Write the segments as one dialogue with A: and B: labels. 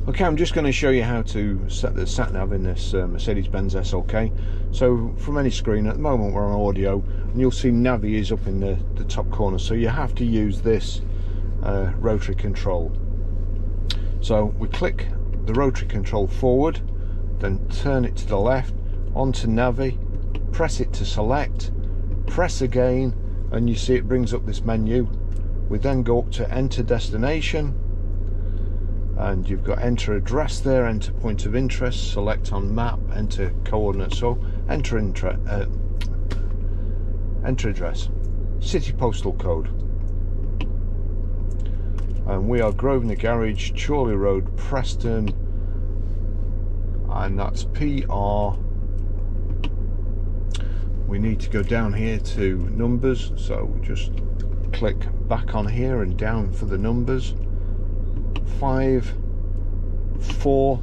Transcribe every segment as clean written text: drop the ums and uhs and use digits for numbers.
A: Okay, I'm just going to show you how to set the sat-nav in this Mercedes-Benz SLK. So from any screen, at the moment we're on audio, and you'll see Navi is up in the top corner, so you have to use this rotary control. So we click the rotary control forward, then turn it to the left, onto Navi, press it to select, press again, and you see it brings up this menu. We then go up to enter destination, and you've got enter address there, enter point of interest, select on map, enter coordinates. So enter address, city postal code, and we are Grosvenor Garage, Chorley Road, Preston, and that's PR. We need to go down here to numbers, so just click back on here and down for the numbers. 5, 4,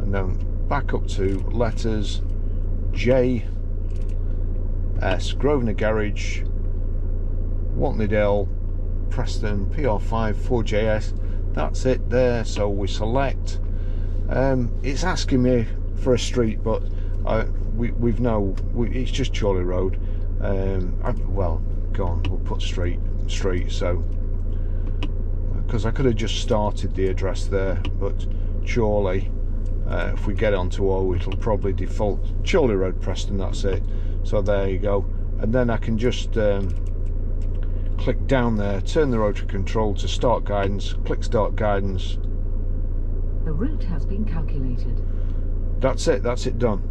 A: and then back up to letters J, S, Grosvenor Garage, Watney, Preston, PR5 4JS. That's it there. So we select. It's asking me for a street, but it's just Chorley Road. Well, go on, we'll put street. So because I could have just started the address there, but Chorley, if we get onto O, it'll probably default Chorley Road, Preston. That's it. So there you go. And then I can just click down there, turn the rotary control to start guidance, click start guidance.
B: The route has been calculated.
A: That's it done.